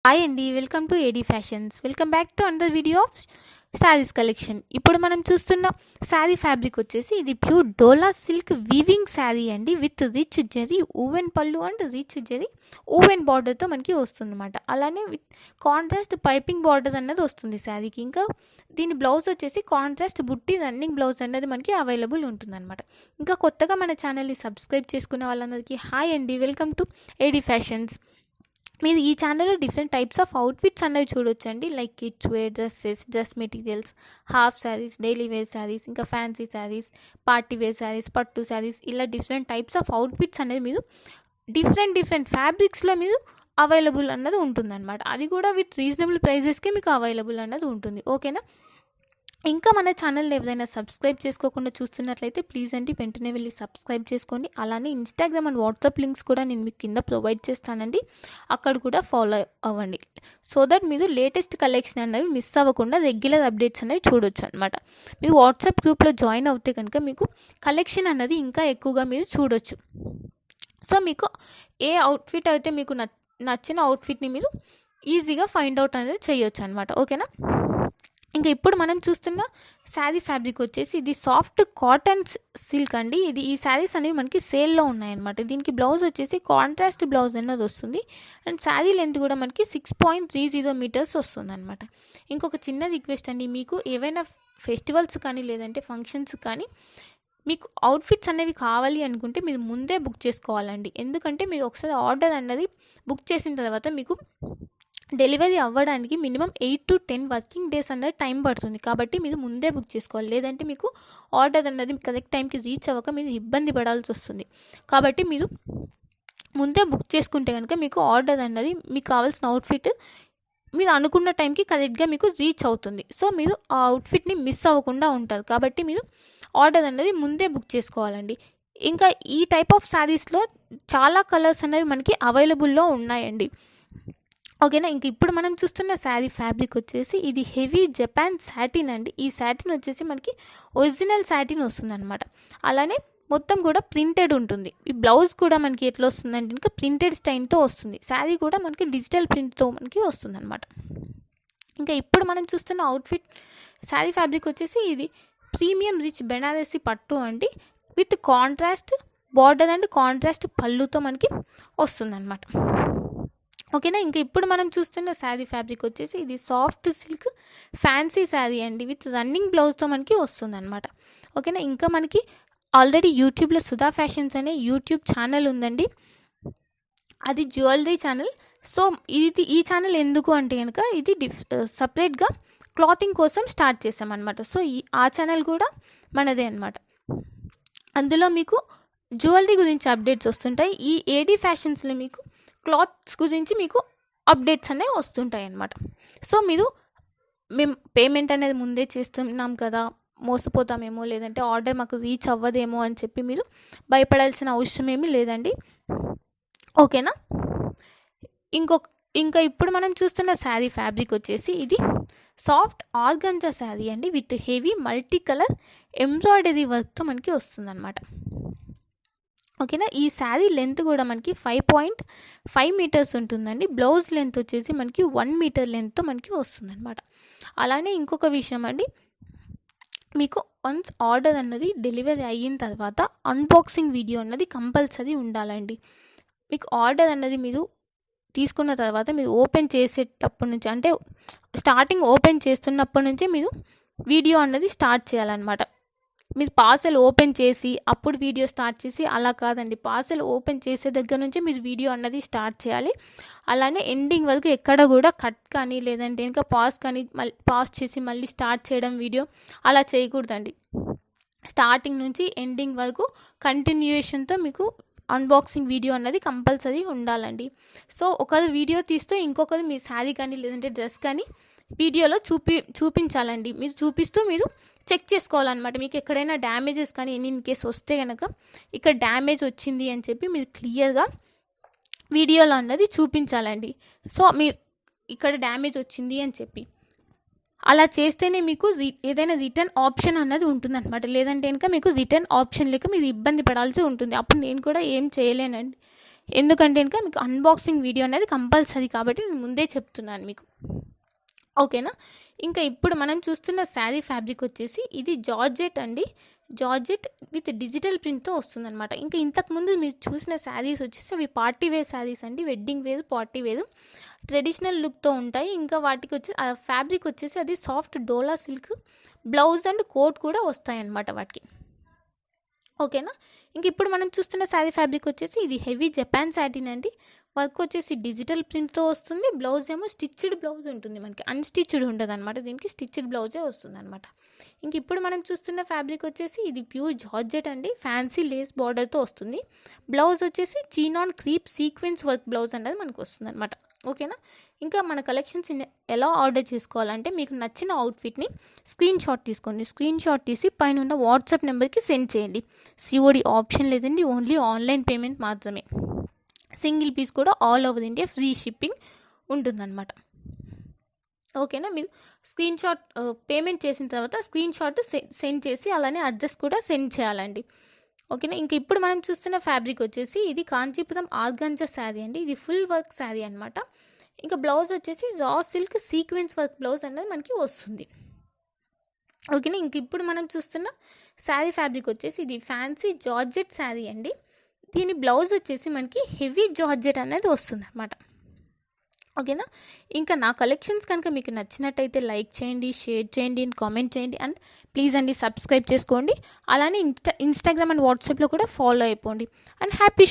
Hi అండి. Welcome to AD fashions. Welcome back to another video of saris collection. ఇప్పుడు మనం చూస్తున్న శారీ ఫ్యాబ్రిక్ వచ్చేసి ఇది ప్యూర్ డోలా సిల్క్ వీవింగ్ శారీ అండి. విత్ రిచ్ జెరీ ఓవెన్ పళ్ళు అండ్ రిచ్ జెరీ ఓవెన్ బార్డర్తో మనకి వస్తుందన్నమాట. అలానే విత్ కాంట్రాస్ట్ పైపింగ్ బార్డర్ అన్నది వస్తుంది శారీకి. ఇంకా దీని బ్లౌజ్ వచ్చేసి కాంట్రాస్ట్ బుట్టి రన్నింగ్ బ్లౌజ్ అన్నది మనకి అవైలబుల్ ఉంటుందన్నమాట. ఇంకా కొత్తగా మన ఛానల్ని సబ్స్క్రైబ్ చేసుకునే వాళ్ళందరికీ హాయ్ అండి. Welcome to AD fashions. మీరు ఈ ఛానల్లో డిఫరెంట్ టైప్స్ ఆఫ్ అవుట్ఫిట్స్ అనేవి చూడొచ్చండి. Like kids wear dresses, dress materials, half sarees, daily wear sarees, ఇంకా fancy sarees, party wear sarees, పట్టు శారీస్, ఇలా డిఫరెంట్ టైప్స్ ఆఫ్ అవుట్ఫిట్స్ అనేది మీరు డిఫరెంట్ ఫ్యాబ్రిక్స్లో మీరు అవైలబుల్ అన్నది ఉంటుందన్నమాట. అది కూడా విత్ రీజనబుల్ ప్రైజెస్కి మీకు అవైలబుల్ అన్నది ఉంటుంది. ఓకేనా? ఇంకా మన ఛానల్ని ఎవరైనా సబ్స్క్రైబ్ చేసుకోకుండా చూస్తున్నట్లయితే ప్లీజ్ అండి వెంటనే వెళ్ళి సబ్స్క్రైబ్ చేసుకోండి. అలానే ఇన్స్టాగ్రామ్ అండ్ వాట్సాప్ లింక్స్ కూడా నేను మీకు కింద ప్రొవైడ్ చేస్తానండి. అక్కడ కూడా ఫాలో అవ్వండి. సో దట్ మీరు లేటెస్ట్ కలెక్షన్ అనేవి మిస్ అవ్వకుండా రెగ్యులర్ అప్డేట్స్ అనేవి చూడొచ్చు అనమాట. మీరు వాట్సాప్ గ్రూప్లో జాయిన్ అవుతే కనుక మీకు కలెక్షన్ అన్నది ఇంకా ఎక్కువగా మీరు చూడొచ్చు. సో మీకు ఏ అవుట్ఫిట్ అయితే మీకు నచ్చిన అవుట్ఫిట్ని మీరు ఈజీగా ఫైండ్ అవుట్ అనేది చేయొచ్చు అనమాట. ఓకేనా? ఇంకా ఇప్పుడు మనం చూస్తున్న శారీ ఫ్యాబ్రిక్ వచ్చేసి ఇది సాఫ్ట్ కాటన్ సిల్క్ అండి. ఈ శారీస్ అనేవి మనకి సేల్లో ఉన్నాయన్నమాట. దీనికి బ్లౌజ్ వచ్చేసి కాంట్రాస్ట్ బ్లౌజ్ అన్నది వస్తుంది. అండ్ శారీ లెంత్ కూడా మనకి 6.30 మీటర్స్ వస్తుంది అనమాట. ఇంకొక చిన్న రిక్వెస్ట్ అండి, మీకు ఏవైనా ఫెస్టివల్స్ కానీ లేదంటే ఫంక్షన్స్ కానీ మీకు అవుట్ఫిట్స్ అనేవి కావాలి అనుకుంటే మీరు ముందే బుక్ చేసుకోవాలండి. ఎందుకంటే మీరు ఒకసారి ఆర్డర్ అన్నది బుక్ చేసిన తర్వాత మీకు డెలివరీ అవ్వడానికి మినిమం 8 to 10 వర్కింగ్ డేస్ అన్నది టైం పడుతుంది. కాబట్టి మీరు ముందే బుక్ చేసుకోవాలి. లేదంటే మీకు ఆర్డర్ అన్నది కరెక్ట్ టైంకి రీచ్ అవ్వక మీరు ఇబ్బంది పడాల్సి వస్తుంది. కాబట్టి మీరు ముందే బుక్ చేసుకుంటే కనుక మీకు ఆర్డర్ అన్నది మీకు కావాల్సిన అవుట్ఫిట్ మీరు అనుకున్న టైంకి కరెక్ట్గా మీకు రీచ్ అవుతుంది. సో మీరు ఆ అవుట్ఫిట్ని మిస్ అవ్వకుండా ఉంటారు. కాబట్టి మీరు ఆర్డర్ అన్నది ముందే బుక్ చేసుకోవాలండి. ఇంకా ఈ టైప్ ఆఫ్ శారీస్లో చాలా కలర్స్ అనేవి మనకి అవైలబుల్లో ఉన్నాయండి. ఓకేనా? ఇంక ఇప్పుడు మనం చూస్తున్న శారీ ఫ్యాబ్రిక్ వచ్చేసి ఇది హెవీ జపాన్ సాటిన్ అండి. ఈ సాటిన్ వచ్చేసి మనకి ఒరిజినల్ సాటిన్ వస్తుందన్నమాట. అలానే మొత్తం కూడా ప్రింటెడ్ ఉంటుంది. ఈ బ్లౌజ్ కూడా మనకి ఎట్లా వస్తుందంటే ఇంకా ప్రింటెడ్ స్టైన్తో వస్తుంది. శారీ కూడా మనకి డిజిటల్ ప్రింట్తో మనకి వస్తుందన్నమాట. ఇంకా ఇప్పుడు మనం చూస్తున్న అవుట్ఫిట్ శారీ ఫ్యాబ్రిక్ వచ్చేసి ఇది ప్రీమియం రిచ్ బెనారసీ పట్టు అండి. With contrast border and contrast పళ్ళుతో మనకి వస్తుందన్నమాట. ఓకేనా? ఇంకా ఇప్పుడు మనం చూస్తున్న శారీ ఫ్యాబ్రిక్ వచ్చేసి ఇది సాఫ్ట్ సిల్క్ ఫ్యాన్సీ శారీ అండి. విత్ రన్నింగ్ బ్లౌజ్తో మనకి వస్తుందన్నమాట. ఓకేనా? ఇంకా మనకి ఆల్రెడీ యూట్యూబ్లో సుధా ఫ్యాషన్స్ అనే యూట్యూబ్ ఛానల్ ఉందండి. అది జ్యువెలరీ ఛానల్. సో ఈ ఛానల్ ఎందుకు అంటే కనుక ఇది సపరేట్గా క్లాతింగ్ కోసం స్టార్ట్ చేసామన్నమాట. సో ఆ ఛానల్ కూడా మనదే అనమాట. అందులో మీకు జ్యువెలరీ గురించి అప్డేట్స్ వస్తుంటాయి. ఈ ఏడీ ఫ్యాషన్స్లో మీకు క్లాత్స్ గురించి మీకు అప్డేట్స్ అనేవి వస్తుంటాయి అన్నమాట. సో మేము పేమెంట్ అనేది ముందే చేస్తున్నాం కదా, మోసపోతామేమో లేదంటే ఆర్డర్ మాకు రీచ్ అవ్వదేమో అని చెప్పి మీరు భయపడాల్సిన అవసరం ఏమీ లేదండి. ఓకేనా? ఇంకా ఇప్పుడు మనం చూస్తున్న శారీ ఫ్యాబ్రిక్ వచ్చేసి ఇది సాఫ్ట్ ఆర్గంజా శారీ అండి. With heavy multi colour embroidery వర్క్తో మనకి వస్తుందన్నమాట. ఓకేనా? ఈ శారీ లెంత్ కూడా మనకి 5.5 మీటర్స్ ఉంటుందండి. బ్లౌజ్ లెంత్ వచ్చేసి మనకి 1 మీటర్ లెంత్తో మనకి వస్తుందన్నమాట. అలానే ఇంకొక విషయం అండి, మీకు వన్స్ ఆర్డర్ అన్నది డెలివరీ అయిన తర్వాత అన్బాక్సింగ్ వీడియో అన్నది కంపల్సరీ ఉండాలండి. మీకు ఆర్డర్ అన్నది మీరు తీసుకున్న తర్వాత మీరు ఓపెన్ చేసేటప్పటి నుంచి అంటే స్టార్టింగ్ ఓపెన్ చేస్తున్నప్పటి నుంచే మీరు వీడియో అన్నది స్టార్ట్ చేయాలన్నమాట. మీరు పార్సెల్ ఓపెన్ చేసి అప్పుడు వీడియో స్టార్ట్ చేసి అలా కాదండి. పార్సెల్ ఓపెన్ చేసే దగ్గర నుంచి మీరు వీడియో అన్నది స్టార్ట్ చేయాలి. అలానే ఎండింగ్ వరకు ఎక్కడ కూడా కట్ కానీ లేదంటే ఇంకా పాజ్ చేసి మళ్ళీ స్టార్ట్ చేయడం వీడియో అలా చేయకూడదండి. స్టార్టింగ్ నుంచి ఎండింగ్ వరకు కంటిన్యూయేషన్తో మీకు అన్బాక్సింగ్ వీడియో అన్నది కంపల్సరీ ఉండాలండి. సో ఒకరు వీడియో తీస్తూ ఇంకొకరు మీ శారీ కానీ లేదంటే డ్రెస్ కానీ వీడియోలో చూపించాలండి. మీరు చూపిస్తూ మీరు చెక్ చేసుకోవాలన్నమాట. మీకు ఎక్కడైనా డ్యామేజెస్ కానీ ఇన్ కేస్ వస్తే కనుక ఇక్కడ డ్యామేజ్ వచ్చింది అని చెప్పి మీరు క్లియర్గా వీడియోలో అన్నది చూపించాలండి. సో మీరు ఇక్కడ డ్యామేజ్ వచ్చింది అని చెప్పి అలా చేస్తేనే మీకు ఏదైనా రిటర్న్ ఆప్షన్ అన్నది ఉంటుందన్నమాట. లేదంటే కనుక మీకు రిటర్న్ ఆప్షన్ లేక మీరు ఇబ్బంది పడాల్సి ఉంటుంది. అప్పుడు నేను కూడా ఏం చేయలేనండి. ఎందుకంటే కనుక మీకు అన్బాక్సింగ్ వీడియో అనేది కంపల్సరీ కాబట్టి నేను ముందే చెప్తున్నాను మీకు. ఓకేనా. ఇంకా ఇప్పుడు మనం చూస్తున్న శారీ ఫ్యాబ్రిక్ వచ్చేసి ఇది జార్జెట్ అండి. జార్జెట్ విత్ డిజిటల్ ప్రింట్తో వస్తుందన్నమాట. ఇంకా ఇంతకుముందు మీరు చూసిన శారీస్ వచ్చేసి అవి పార్టీ వేర్ శారీస్ అండి. Wedding wear, party wear, traditional లుక్తో ఉంటాయి. ఇంకా వాటికి వచ్చి ఆ ఫ్యాబ్రిక్ వచ్చేసి అది soft dola silk, blouse and coat కూడా వస్తాయి అన్నమాట వాటికి. ఓకేనా. ఇంక ఇప్పుడు మనం చూస్తున్న శారీ ఫ్యాబ్రిక్ వచ్చేసి ఇది హెవీ జపాన్ సాటిన్ అండి. వర్క్ వచ్చేసి డిజిటల్ ప్రింట్తో వస్తుంది. బ్లౌజ్ ఏమో స్టిచ్డ్ బ్లౌజ్ ఉంటుంది, మనకి అన్స్టిచ్డ్ ఉండదు అనమాట. దీనికి స్టిచ్డ్ బ్లౌజే వస్తుంది అనమాట. ఇంక ఇప్పుడు మనం చూస్తున్న ఫ్యాబ్రిక్ వచ్చేసి ఇది ప్యూర్ జార్జెట్ అండి. ఫ్యాన్సీ లేస్ బార్డర్తో వస్తుంది. బ్లౌజ్ వచ్చేసి చీనాన్ క్రీప్ సీక్వెన్స్ వర్క్ బ్లౌజ్ అనేది మనకు వస్తుంది అనమాట. ఓకేనా. ఇంకా మన కలెక్షన్స్ ఎలా ఆర్డర్ చేసుకోవాలంటే మీకు నచ్చిన అవుట్ఫిట్ని స్క్రీన్ షాట్ తీసుకోండి. స్క్రీన్ షాట్ తీసి పైన ఉన్న వాట్సాప్ నెంబర్కి సెండ్ చేయండి. సిఓడి ఆప్షన్ లేదండి, ఓన్లీ ఆన్లైన్ పేమెంట్ మాత్రమే. సింగిల్ పీస్ కూడా all over India free shipping ఉంటుందన్నమాట. ఓకేనా. మీరు స్క్రీన్ షాట్ పేమెంట్ చేసిన తర్వాత స్క్రీన్ షాట్ సెండ్ చేసి అలానే అడ్రస్ కూడా సెండ్ చేయాలండి. ఓకేనా. ఇంక ఇప్పుడు మనం చూస్తున్న ఫ్యాబ్రిక్ వచ్చేసి ఇది కాంచీపురం ఆర్గాంజా శారీ అండి. ఇది ఫుల్ వర్క్ శారీ అనమాట. ఇంకా బ్లౌజ్ వచ్చేసి raw silk sequence work blouse అనేది మనకి వస్తుంది. ఓకేనా. ఇంక ఇప్పుడు మనం చూస్తున్న శారీ ఫ్యాబ్రిక్ వచ్చేసి ఇది ఫ్యాన్సీ జార్జెట్ శారీ అండి. దీని బ్లౌజ్ వచ్చేసి మనకి హెవీ జార్జెట్ అనేది వస్తుంది అన్నమాట. ఓకేనా. ఇంకా నా కలెక్షన్స్ కనుక మీకు నచ్చినట్టయితే లైక్ చేయండి, షేర్ చేయండి, కామెంట్ చేయండి, అండ్ ప్లీజ్ అండి సబ్స్క్రైబ్ చేసుకోండి. అలానే ఇన్స్టాగ్రామ్ అండ్ వాట్సాప్లో కూడా ఫాలో అయిపోండి. And happy